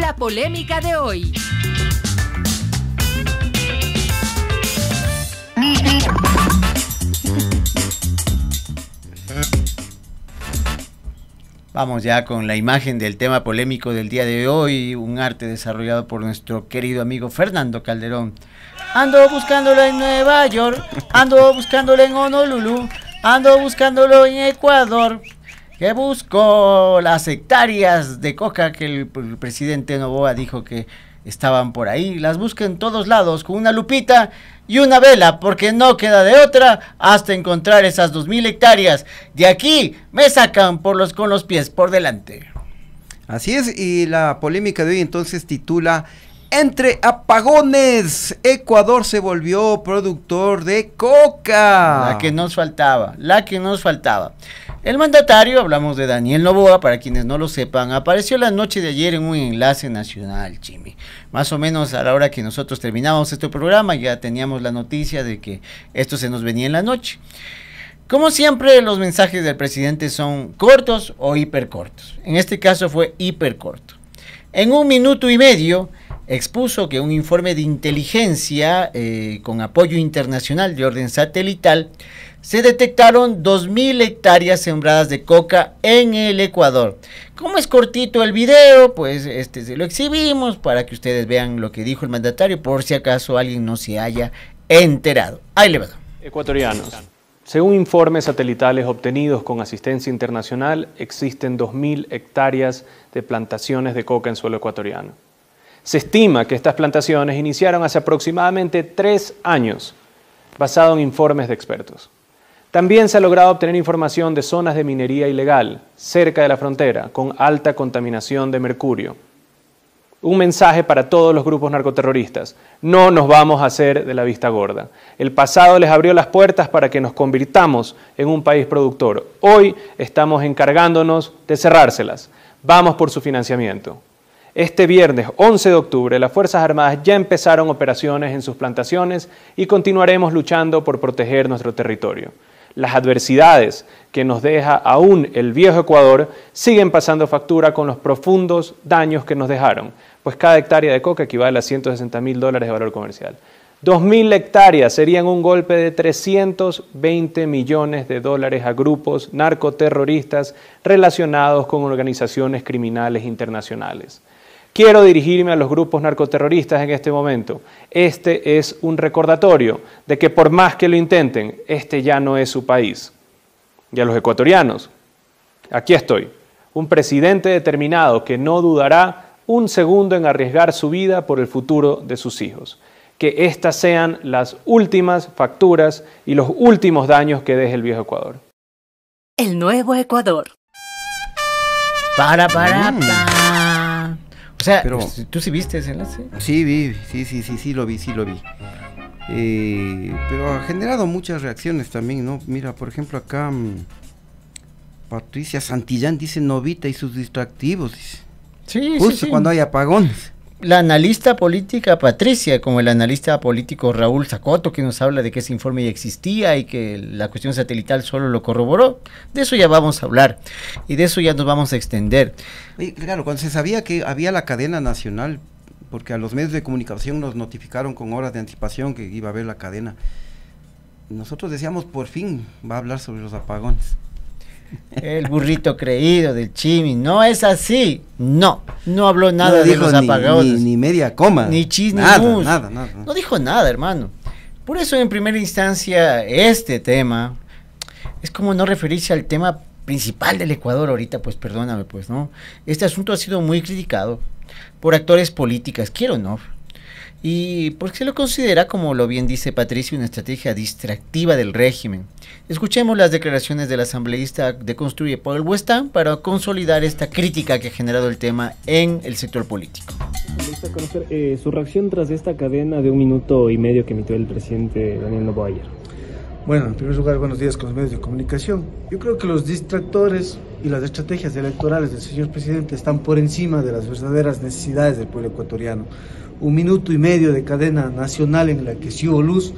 La polémica de hoy. Vamos ya con la imagen del tema polémico del día de hoy, un arte desarrollado por nuestro querido amigo Fernando Calderón. Ando buscándolo en Nueva York, ando buscándolo en Honolulu, ando buscándolo en Ecuador. Que busco las hectáreas de coca que el presidente Noboa dijo que estaban por ahí. Las busco en todos lados con una lupita y una vela, porque no queda de otra hasta encontrar esas 2000 hectáreas. De aquí me sacan con los pies por delante. Así es, y la polémica de hoy entonces titula: Entre apagones, Ecuador se volvió productor de coca. La que nos faltaba. El mandatario, hablamos de Daniel Noboa, para quienes no lo sepan, apareció la noche de ayer en un enlace nacional, Chimi. Más o menos a la hora que nosotros terminábamos este programa, ya teníamos la noticia de que esto se nos venía en la noche. Como siempre, los mensajes del presidente son cortos o hipercortos. En este caso fue hipercorto. En 1 minuto y medio expuso que un informe de inteligencia con apoyo internacional de orden satelital se detectaron 2000 hectáreas sembradas de coca en el Ecuador. Como es cortito el video, pues se lo exhibimos para que ustedes vean lo que dijo el mandatario, por si acaso alguien no se haya enterado. Ahí le va. Ecuatorianos. Según informes satelitales obtenidos con asistencia internacional, existen 2000 hectáreas de plantaciones de coca en suelo ecuatoriano. Se estima que estas plantaciones iniciaron hace aproximadamente 3 años, basado en informes de expertos. También se ha logrado obtener información de zonas de minería ilegal, cerca de la frontera, con alta contaminación de mercurio. Un mensaje para todos los grupos narcoterroristas: no nos vamos a hacer de la vista gorda. El pasado les abrió las puertas para que nos convirtamos en un país productor. Hoy estamos encargándonos de cerrárselas. Vamos por su financiamiento. Este viernes 11 de octubre, las Fuerzas Armadas ya empezaron operaciones en sus plantaciones y continuaremos luchando por proteger nuestro territorio. Las adversidades que nos deja aún el viejo Ecuador siguen pasando factura con los profundos daños que nos dejaron, pues cada hectárea de coca equivale a $160.000 de valor comercial. 2000 hectáreas serían un golpe de $320 millones a grupos narcoterroristas relacionados con organizaciones criminales internacionales. Quiero dirigirme a los grupos narcoterroristas en este momento. Este es un recordatorio de que por más que lo intenten, este ya no es su país. Y a los ecuatorianos, aquí estoy, un presidente determinado que no dudará un segundo en arriesgar su vida por el futuro de sus hijos. Que estas sean las últimas facturas y los últimos daños que deje el viejo Ecuador. El nuevo Ecuador. O sea, pero, ¿tú sí viste ese enlace? Sí, lo vi. Pero ha generado muchas reacciones también, ¿no? Mira, por ejemplo, acá Patricia Santillán dice Novita y sus distractivos, dice. Sí, justo sí. cuando hay apagones. La analista política Patricia, como el analista político Raúl Zacoto, que nos habla de que ese informe ya existía y que la cuestión satelital solo lo corroboró. De eso ya vamos a hablar y de eso ya nos vamos a extender. Oye, claro, cuando se sabía que había la cadena nacional, porque a los medios de comunicación nos notificaron con horas de anticipación que iba a haber la cadena, nosotros decíamos, por fin va a hablar sobre los apagones. El burrito creído del Chimi, no es así, no habló nada de los apagones. Ni media coma. Ni chis, ni nada, mus. nada. No dijo nada, hermano. Por eso en primera instancia este tema es como no referirse al tema principal del Ecuador ahorita, pues perdóname, pues, ¿no? Este asunto ha sido muy criticado por actores políticos, quiero o no. Y porque se lo considera, como lo bien dice Patricia, una estrategia distractiva del régimen. Escuchemos las declaraciones del asambleísta de Construye por el Huestán para consolidar esta crítica que ha generado el tema en el sector político. Me gusta conocer su reacción tras esta cadena de 1 minuto y medio que emitió el presidente Daniel Noboa ayer. Bueno, en primer lugar, buenos días con los medios de comunicación. Yo creo que los distractores y las estrategias electorales del señor presidente están por encima de las verdaderas necesidades del pueblo ecuatoriano. 1 minuto y medio de cadena nacional en la que sí hubo luz,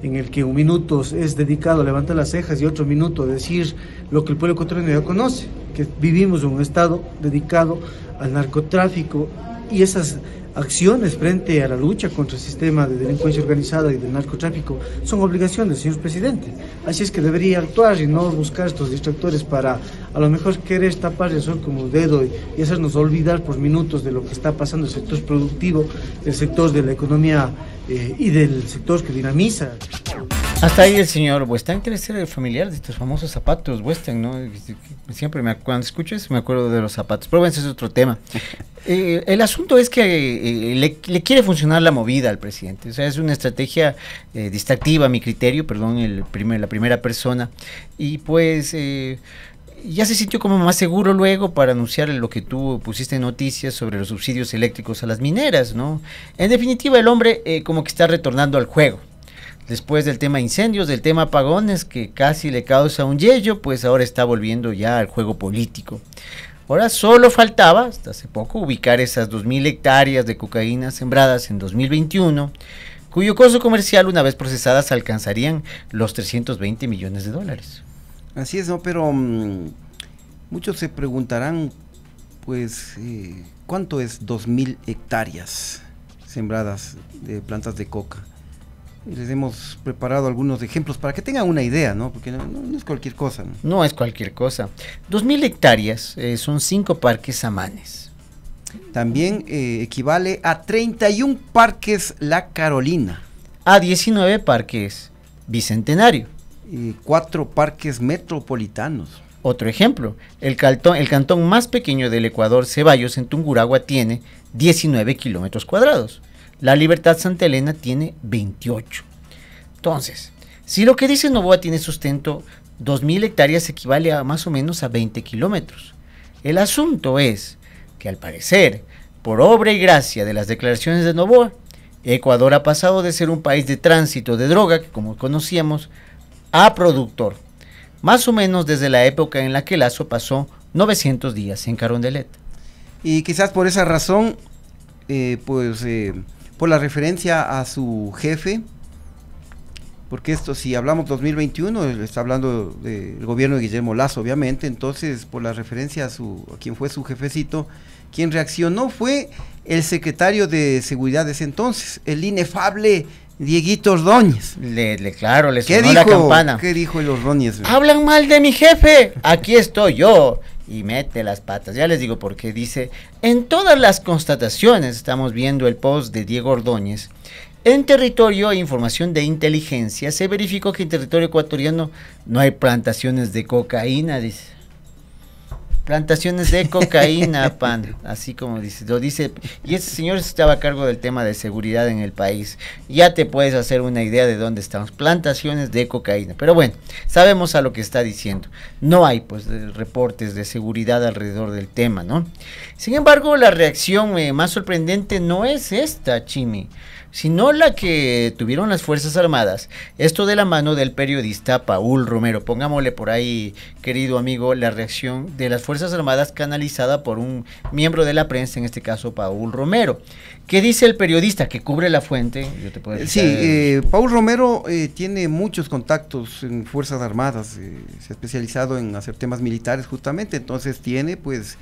en el que 1 minuto es dedicado a levantar las cejas y otro minuto a decir lo que el pueblo ecuatoriano ya conoce, que vivimos en un estado dedicado al narcotráfico y esas acciones frente a la lucha contra el sistema de delincuencia organizada y del narcotráfico son obligación del señor presidente. Así es que debería actuar y no buscar estos distractores para a lo mejor querer tapar el sol como un dedo y hacernos olvidar por minutos de lo que está pasando en el sector productivo, el sector de la economía y del sector que dinamiza. Hasta ahí el señor Western, que debe ser el familiar de estos famosos zapatos Western, ¿no? Siempre cuando escucho eso me acuerdo de los zapatos, pero bueno, ese es otro tema. El asunto es que le quiere funcionar la movida al presidente, o sea, es una estrategia distractiva a mi criterio, perdón, la primera persona, y pues ya se sintió como más seguro luego para anunciar lo que tú pusiste en noticias sobre los subsidios eléctricos a las mineras, ¿no? En definitiva, el hombre como que está retornando al juego. Después del tema incendios, del tema apagones, que casi le causa un yello, pues ahora está volviendo ya al juego político. Ahora solo faltaba, hasta hace poco, ubicar esas 2.000 hectáreas de cocaína sembradas en 2021, cuyo costo comercial, una vez procesadas, alcanzarían los 320 millones de dólares. Así es, ¿no? Pero muchos se preguntarán, pues, ¿cuánto es 2.000 hectáreas sembradas de plantas de coca? Les hemos preparado algunos ejemplos para que tengan una idea, ¿no? Porque no es cualquier cosa, ¿no? No es cualquier cosa. 2.000 hectáreas son 5 parques samanes. También equivale a 31 parques La Carolina. A 19 parques Bicentenario. 4 parques metropolitanos. Otro ejemplo, el cantón más pequeño del Ecuador, Ceballos, en Tungurahua, tiene 19 kilómetros cuadrados. La Libertad Santa Elena tiene 28. Entonces, si lo que dice Noboa tiene sustento, 2.000 hectáreas equivale a más o menos a 20 kilómetros. El asunto es que al parecer, por obra y gracia de las declaraciones de Noboa, Ecuador ha pasado de ser un país de tránsito de droga, que como conocíamos, a productor. Más o menos desde la época en la que Lazo pasó 900 días en Carondelet. Y quizás por esa razón, por la referencia a su jefe, porque esto, si hablamos 2021, está hablando del gobierno de Guillermo Lazo, obviamente, entonces por la referencia a quien fue su jefecito, quien reaccionó fue el secretario de Seguridad de ese entonces, el inefable Dieguito Ordóñez. Claro, le sonó la campana. ¿Qué dijo el Ordóñez? Hablan mal de mi jefe, aquí estoy yo. Y mete las patas, ya les digo porque dice, en todas las constataciones, estamos viendo el post de Diego Ordóñez, en territorio e información de inteligencia, se verificó que en territorio ecuatoriano no hay plantaciones de cocaína, dice. Plantaciones de cocaína, pan, así como lo dice, y ese señor estaba a cargo del tema de seguridad en el país. Ya te puedes hacer una idea de dónde estamos, plantaciones de cocaína. Pero bueno, sabemos a lo que está diciendo. No hay pues reportes de seguridad alrededor del tema, ¿no? Sin embargo, la reacción más sorprendente no es esta, Chimi, sino la que tuvieron las Fuerzas Armadas, esto de la mano del periodista Paul Romero. Pongámosle por ahí, querido amigo, la reacción de las Fuerzas Armadas canalizada por un miembro de la prensa, en este caso Paul Romero. ¿Qué dice el periodista que cubre la fuente? Yo te puedo decir, sí, Paul Romero tiene muchos contactos en Fuerzas Armadas, se ha especializado en hacer temas militares justamente, entonces tiene pues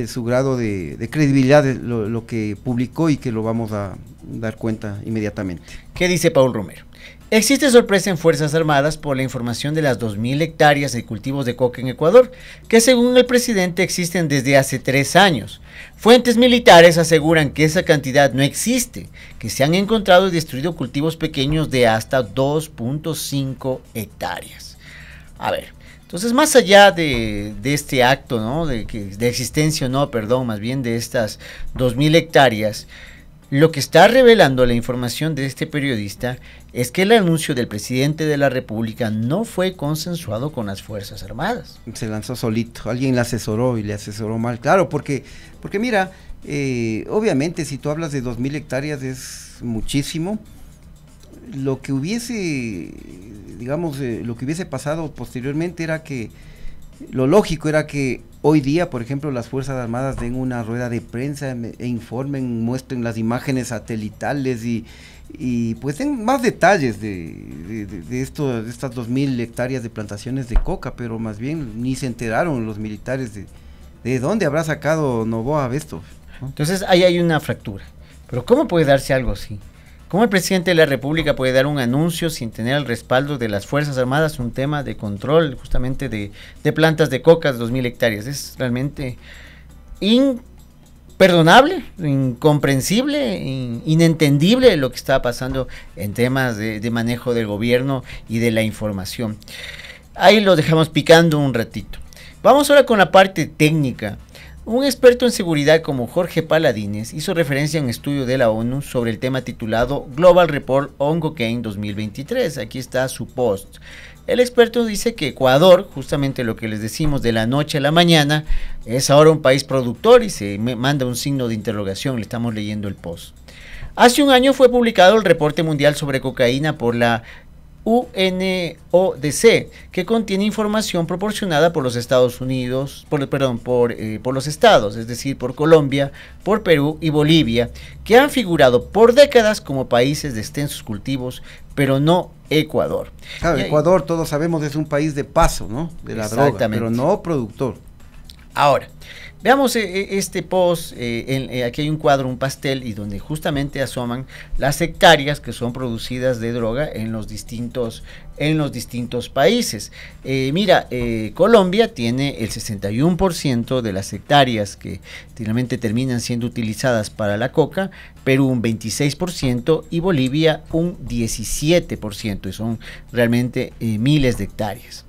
su grado de credibilidad de lo que publicó y que lo vamos a dar cuenta inmediatamente. ¿Qué dice Paul Romero? Existe sorpresa en Fuerzas Armadas por la información de las 2.000 hectáreas de cultivos de coca en Ecuador, que según el presidente existen desde hace 3 años. Fuentes militares aseguran que esa cantidad no existe, que se han encontrado y destruido cultivos pequeños de hasta 2.5 hectáreas. A ver, entonces más allá de este acto, ¿no? de existencia o no, perdón, más bien de estas 2.000 hectáreas, lo que está revelando la información de este periodista es que el anuncio del presidente de la República no fue consensuado con las Fuerzas Armadas. Se lanzó solito, alguien le asesoró y le asesoró mal, claro, porque mira, obviamente si tú hablas de 2.000 hectáreas es muchísimo. Lo que hubiese, digamos, lo que hubiese pasado posteriormente era que, lo lógico era que hoy día, por ejemplo, las Fuerzas Armadas den una rueda de prensa e informen, muestren las imágenes satelitales y pues den más detalles de estas 2.000 hectáreas de plantaciones de coca, pero más bien ni se enteraron los militares de dónde habrá sacado Noboa esto. Entonces ahí hay una fractura. Pero ¿cómo puede darse algo así? ¿Cómo el presidente de la República puede dar un anuncio sin tener el respaldo de las Fuerzas Armadas? Un tema de control justamente de plantas de coca de 2.000 hectáreas. Es realmente imperdonable, incomprensible, inentendible lo que está pasando en temas de manejo del gobierno y de la información. Ahí lo dejamos picando un ratito. Vamos ahora con la parte técnica. Un experto en seguridad como Jorge Paladines hizo referencia a un estudio de la ONU sobre el tema titulado Global Report on Cocaine 2023. Aquí está su post. El experto dice que Ecuador, justamente lo que les decimos de la noche a la mañana, es ahora un país productor y se manda un signo de interrogación. Le estamos leyendo el post. Hace un año fue publicado el reporte mundial sobre cocaína por la UNODC, que contiene información proporcionada por los Estados Unidos, por los estados, es decir, por Colombia, por Perú y Bolivia, que han figurado por décadas como países de extensos cultivos, pero no Ecuador. Claro, Ecuador, todos sabemos, es un país de paso, ¿no? De la droga, pero no productor. Ahora, veamos este post, aquí hay un cuadro, un pastel, y donde justamente asoman las hectáreas que son producidas de droga en los distintos países. Colombia tiene el 61% de las hectáreas que finalmente terminan siendo utilizadas para la coca, Perú un 26% y Bolivia un 17%, y son realmente miles de hectáreas.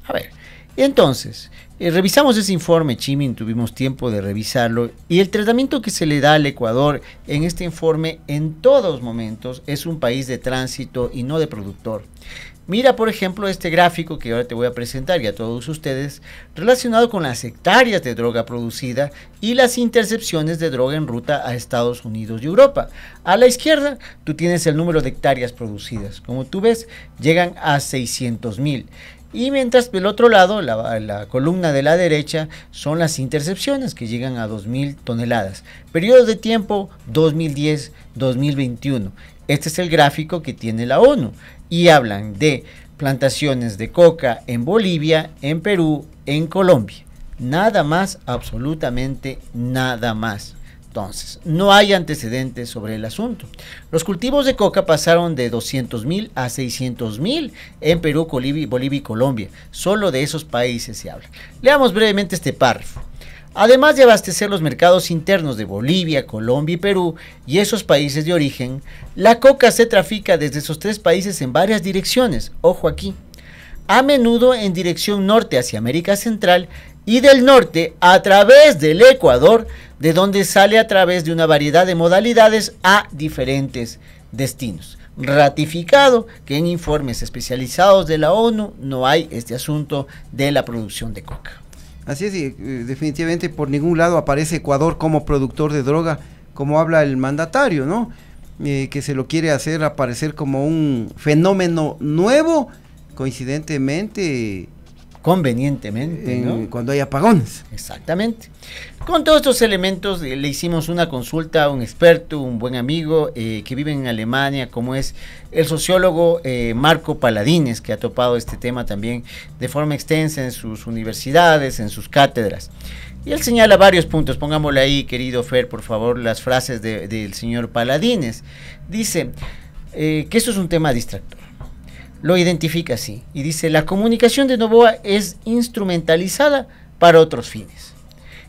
A ver, entonces, revisamos ese informe, Chimi, tuvimos tiempo de revisarlo, y el tratamiento que se le da al Ecuador en este informe en todos momentos es un país de tránsito y no de productor. Mira, por ejemplo, este gráfico que ahora te voy a presentar y a todos ustedes, relacionado con las hectáreas de droga producida y las intercepciones de droga en ruta a Estados Unidos y Europa. A la izquierda, tú tienes el número de hectáreas producidas. Como tú ves, llegan a 600,000. Y mientras del otro lado, la columna de la derecha, son las intercepciones que llegan a 2.000 toneladas. Periodo de tiempo 2010-2021. Este es el gráfico que tiene la ONU. Y hablan de plantaciones de coca en Bolivia, en Perú, en Colombia. Nada más, absolutamente nada más. Entonces, no hay antecedentes sobre el asunto. Los cultivos de coca pasaron de 200,000 a 600,000 en Perú, Bolivia y Colombia. Solo de esos países se habla. Leamos brevemente este párrafo. Además de abastecer los mercados internos de Bolivia, Colombia y Perú y esos países de origen, la coca se trafica desde esos tres países en varias direcciones. Ojo aquí. A menudo en dirección norte hacia América Central y del norte a través del Ecuador, de donde sale a través de una variedad de modalidades a diferentes destinos. Ratificado que en informes especializados de la ONU no hay este asunto de la producción de coca. Así es, definitivamente por ningún lado aparece Ecuador como productor de droga, como habla el mandatario, ¿no? Que se lo quiere hacer aparecer como un fenómeno nuevo, convenientemente, ¿no? Cuando hay apagones. Exactamente. Con todos estos elementos le hicimos una consulta a un experto, un buen amigo que vive en Alemania, como es el sociólogo Marco Paladines, que ha topado este tema también de forma extensa en sus universidades, en sus cátedras. Y él señala varios puntos. Pongámosle ahí, querido Fer, por favor, las frases del señor Paladines. Dice que esto es un tema distractor. Lo identifica así y dice: la comunicación de Noboa es instrumentalizada para otros fines.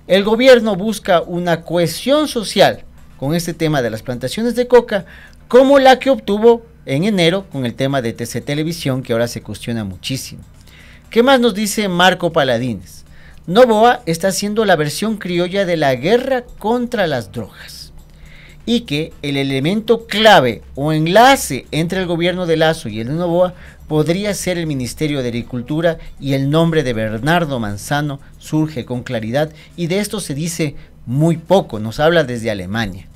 El gobierno busca una cohesión social con este tema de las plantaciones de coca, como la que obtuvo en enero con el tema de TC Televisión, que ahora se cuestiona muchísimo. ¿Qué más nos dice Marco Paladines? Noboa está haciendo la versión criolla de la guerra contra las drogas, y que el elemento clave o enlace entre el gobierno de Lasso y el de Noboa podría ser el Ministerio de Agricultura, y el nombre de Bernardo Manzano surge con claridad, y de esto se dice muy poco, nos habla desde Alemania.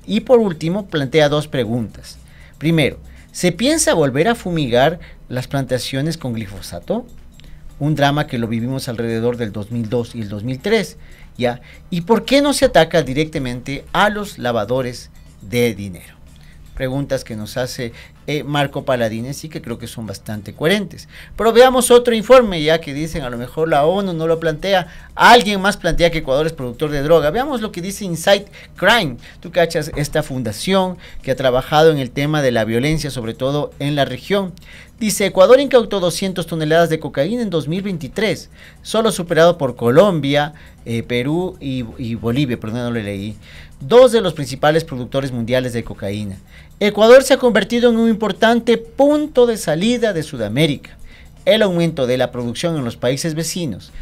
Y por último plantea dos preguntas. Primero, ¿se piensa volver a fumigar las plantaciones con glifosato? Un drama que lo vivimos alrededor del 2002 y el 2003. ¿Ya? ¿Y por qué no se ataca directamente a los lavadores de dinero? Preguntas que nos hace Marco Paladines, sí que creo que son bastante coherentes. Pero veamos otro informe, ya que dicen a lo mejor la ONU no lo plantea, alguien más plantea que Ecuador es productor de droga. Veamos lo que dice Inside Crime. Tú cachas esta fundación que ha trabajado en el tema de la violencia, sobre todo en la región. Dice, Ecuador incautó 200 toneladas de cocaína en 2023, solo superado por Colombia, Perú y Bolivia, perdón, no lo leí. Dos de los principales productores mundiales de cocaína. Ecuador se ha convertido en un importante punto de salida de Sudamérica. El aumento de la producción en los países vecinos,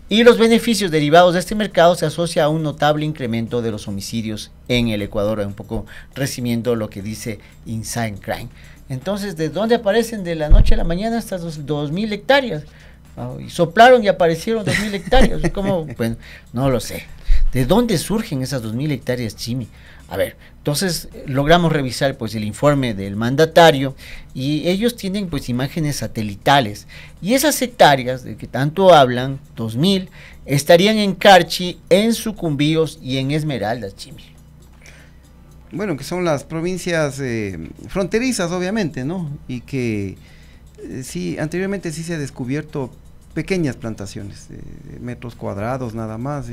y los beneficios derivados de este mercado se asocia a un notable incremento de los homicidios en el Ecuador, un poco resumiendo lo que dice Inside Crime. Entonces, ¿de dónde aparecen de la noche a la mañana estas 2.000 hectáreas? Y soplaron y aparecieron 2.000 hectáreas. ¿Cómo? Bueno, no lo sé. ¿De dónde surgen esas 2.000 hectáreas, Chimi? A ver, entonces logramos revisar pues el informe del mandatario y ellos tienen pues imágenes satelitales y esas hectáreas de que tanto hablan, 2.000, estarían en Carchi, en Sucumbíos y en Esmeraldas, Chimi. Bueno, que son las provincias fronterizas, obviamente, ¿no? Y que sí, anteriormente sí se ha descubierto pequeñas plantaciones, metros cuadrados nada más.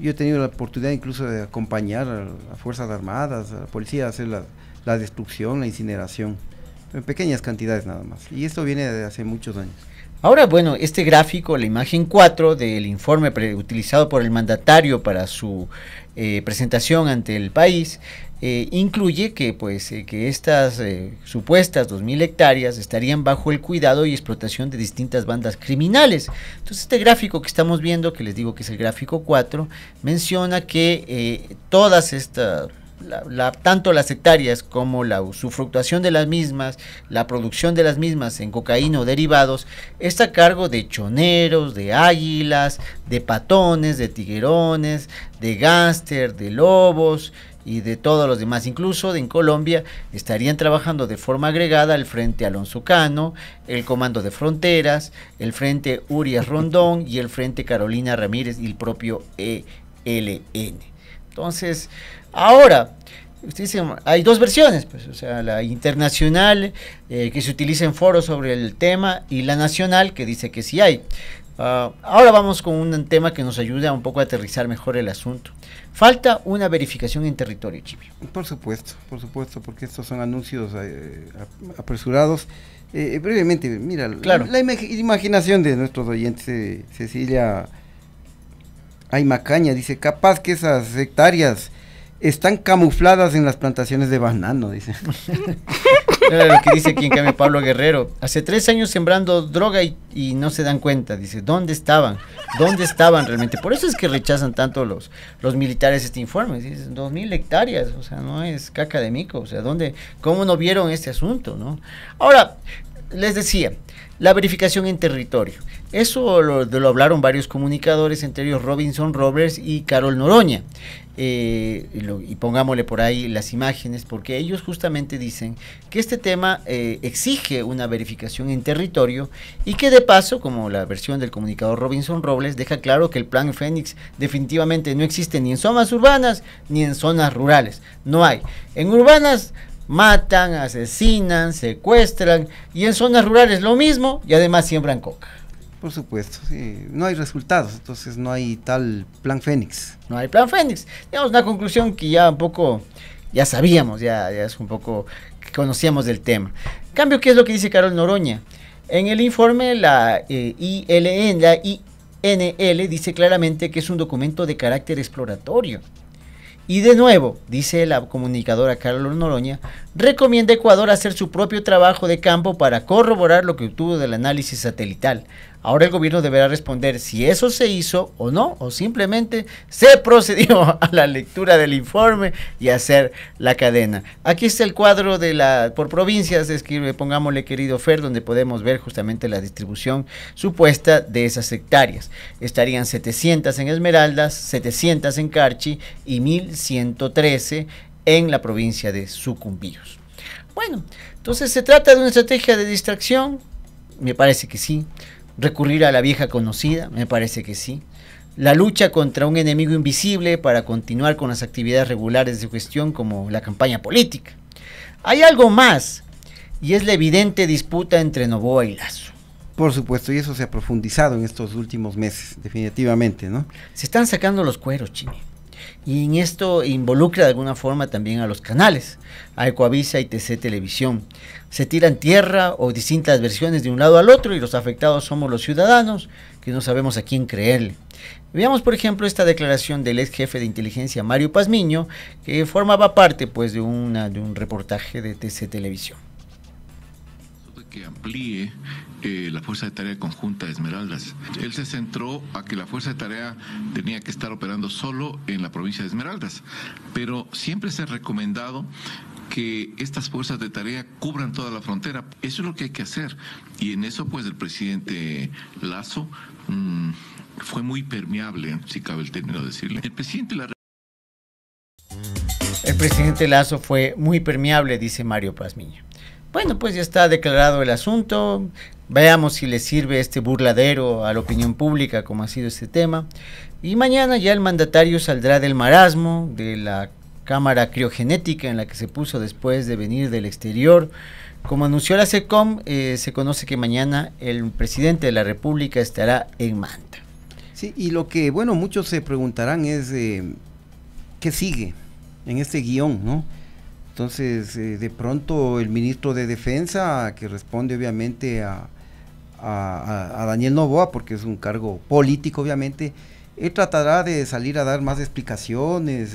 Yo he tenido la oportunidad incluso de acompañar a las Fuerzas Armadas, a la policía a hacer la destrucción, la incineración, en pequeñas cantidades nada más. Y esto viene de hace muchos años. Ahora, bueno, este gráfico, la imagen 4 del informe utilizado por el mandatario para su presentación ante el país, incluye que estas supuestas 2.000 hectáreas estarían bajo el cuidado y explotación de distintas bandas criminales. Entonces este gráfico que estamos viendo, que les digo que es el gráfico 4, menciona que todas estas, tanto las hectáreas como su fluctuación de las mismas, la producción de las mismas en cocaína o derivados, está a cargo de choneros, de águilas, de patones, de tiguerones, de gángster, de lobos y de todos los demás. Incluso en Colombia estarían trabajando de forma agregada el Frente Alonso Cano, el Comando de Fronteras, el Frente Urias Rondón y el Frente Carolina Ramírez y el propio ELN. Entonces, ahora, ustedes dicen, hay dos versiones, pues, o sea, la internacional que se utiliza en foros sobre el tema y la nacional que dice que sí hay. Ahora vamos con un tema que nos ayuda un poco a aterrizar mejor el asunto. Falta una verificación en territorio, Chibi. Por supuesto, porque estos son anuncios apresurados. Brevemente, mira, claro. la imaginación de nuestros oyentes, Cecilia Aymacaña dice, capaz que esas hectáreas están camufladas en las plantaciones de banano, dice. Lo que dice aquí en cambio Pablo Guerrero, hace 3 años sembrando droga y no se dan cuenta, dice, ¿dónde estaban realmente? Por eso es que rechazan tanto los militares este informe, dice, 2.000 hectáreas, o sea, no es caca de mico, o sea, ¿cómo no vieron este asunto, no? Ahora, les decía, la verificación en territorio, eso lo hablaron varios comunicadores, entre ellos Robinson Robles y Carol Noroña. Y pongámosle por ahí las imágenes, porque ellos justamente dicen que este tema exige una verificación en territorio y que de paso, como la versión del comunicador Robinson Robles, deja claro que el Plan Fénix definitivamente no existe ni en zonas urbanas ni en zonas rurales, no hay. En urbanas matan, asesinan, secuestran, y en zonas rurales lo mismo y además siembran coca. Por supuesto, sí. No hay resultados, entonces no hay tal Plan Fénix. No hay Plan Fénix. Digamos una conclusión que ya un poco, ya sabíamos, ya es un poco que conocíamos del tema. En cambio, ¿qué es lo que dice Carol Noroña? En el informe la INL dice claramente que es un documento de carácter exploratorio. Y de nuevo, dice la comunicadora Carol Noroña, recomienda a Ecuador hacer su propio trabajo de campo para corroborar lo que obtuvo del análisis satelital. Ahora el gobierno deberá responder si eso se hizo o no, o simplemente se procedió a la lectura del informe y a hacer la cadena. Aquí está el cuadro por provincias, pongámosle querido Fer, donde podemos ver justamente la distribución supuesta de esas hectáreas. Estarían 700 en Esmeraldas, 700 en Carchi y 1.113 en la provincia de Sucumbíos. Bueno, entonces se trata de una estrategia de distracción, me parece que sí. Recurrir a la vieja conocida, me parece que sí. la lucha contra un enemigo invisible para continuar con las actividades regulares de su gestión como la campaña política. Hay algo más, y es la evidente disputa entre Noboa y Lasso. Por supuesto, y eso se ha profundizado en estos últimos meses, definitivamente, ¿no? Se están sacando los cueros, Chimi. Y en esto involucra de alguna forma también a los canales, a Ecuavisa y TC Televisión. Se tiran tierra o distintas versiones de un lado al otro y los afectados somos los ciudadanos, que no sabemos a quién creerle. Veamos, por ejemplo, esta declaración del ex jefe de inteligencia Mario Pazmiño, que formaba parte pues de un reportaje de TC Televisión. Que amplíe la Fuerza de Tarea Conjunta de Esmeraldas. Él se centró a que la Fuerza de Tarea tenía que estar operando solo en la provincia de Esmeraldas, pero siempre se ha recomendado que estas fuerzas de tarea cubran toda la frontera. Eso es lo que hay que hacer, y en eso pues el presidente Lasso fue muy permeable, si cabe el término decirle. El presidente Lasso fue muy permeable, dice Mario Pazmiño. Bueno, pues ya está declarado el asunto. Veamos si le sirve este burladero a la opinión pública, como ha sido este tema. Y mañana ya el mandatario saldrá del marasmo, de la cámara criogenética en la que se puso después de venir del exterior. Como anunció la SECOM, se conoce que mañana el presidente de la República estará en Manta. Sí, y lo que, bueno, muchos se preguntarán es ¿qué sigue en este guión, no? Entonces, de pronto el ministro de Defensa, que responde obviamente a Daniel Noboa, porque es un cargo político obviamente, él tratará de salir a dar más explicaciones,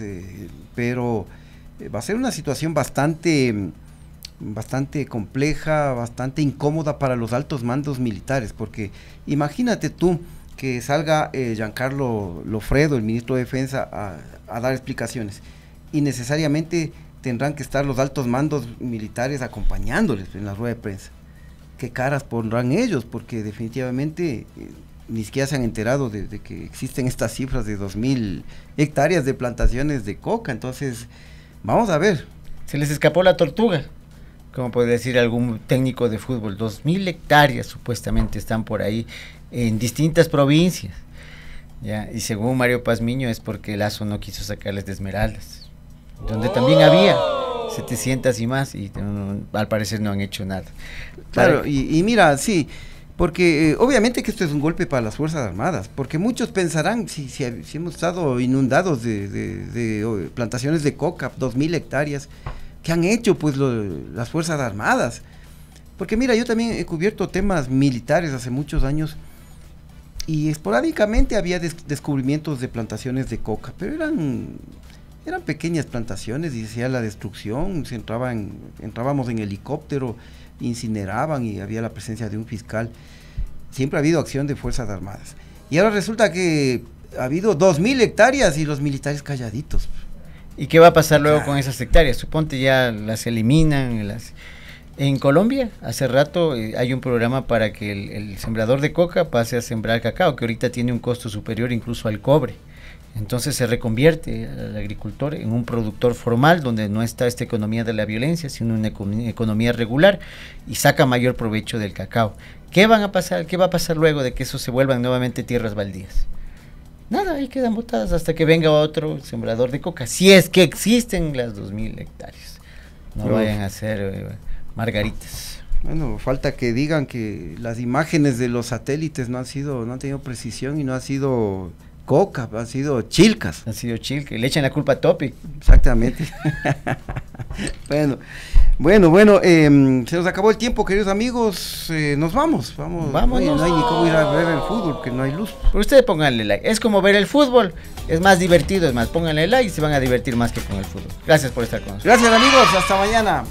pero va a ser una situación bastante compleja, bastante incómoda para los altos mandos militares, porque imagínate tú que salga Giancarlo Lofredo, el ministro de Defensa, a dar explicaciones, y necesariamente tendrán que estar los altos mandos militares acompañándoles en la rueda de prensa. ¿Qué caras pondrán ellos? Porque definitivamente ni siquiera se han enterado de que existen estas cifras de 2.000 hectáreas de plantaciones de coca. Entonces, vamos a ver. Se les escapó la tortuga, como puede decir algún técnico de fútbol. 2.000 hectáreas supuestamente están por ahí en distintas provincias. ¿Ya? Y según Mario Pazmiño es porque Lasso no quiso sacarles de Esmeraldas, donde también había 700 y más, y al parecer no han hecho nada. Claro, y mira, sí, porque obviamente que esto es un golpe para las Fuerzas Armadas, porque muchos pensarán, si hemos estado inundados de plantaciones de coca, 2.000 hectáreas, ¿qué han hecho pues las Fuerzas Armadas? Porque mira, yo también he cubierto temas militares hace muchos años, y esporádicamente había descubrimientos de plantaciones de coca, pero eran pequeñas plantaciones, y decía la destrucción, entrábamos en helicóptero, incineraban y había la presencia de un fiscal. Siempre ha habido acción de Fuerzas Armadas. Y ahora resulta que ha habido 2.000 hectáreas y los militares calladitos. ¿Y qué va a pasar luego con esas hectáreas? Suponte ya las eliminan. En Colombia, hace rato hay un programa para que el sembrador de coca pase a sembrar cacao, que ahorita tiene un costo superior incluso al cobre. Entonces se reconvierte al agricultor en un productor formal, donde no está esta economía de la violencia, sino una economía regular, y saca mayor provecho del cacao. ¿Qué va a pasar luego de que eso se vuelvan nuevamente tierras baldías? Nada, ahí quedan botadas hasta que venga otro sembrador de coca, si es que existen las 2.000 hectáreas. No vayan a ser margaritas. Bueno, falta que digan que las imágenes de los satélites no han tenido precisión y no ha sido coca, han sido chilcas. Han sido chilcas, le echan la culpa a Topic. Exactamente. Bueno, se nos acabó el tiempo, queridos amigos, nos vamos. Vámonos. Oye, no hay ni cómo ir a ver el fútbol, porque no hay luz. Pero ustedes pónganle like, es como ver el fútbol, es más divertido, pónganle like y se van a divertir más que con el fútbol. Gracias por estar con nosotros. Gracias amigos, hasta mañana.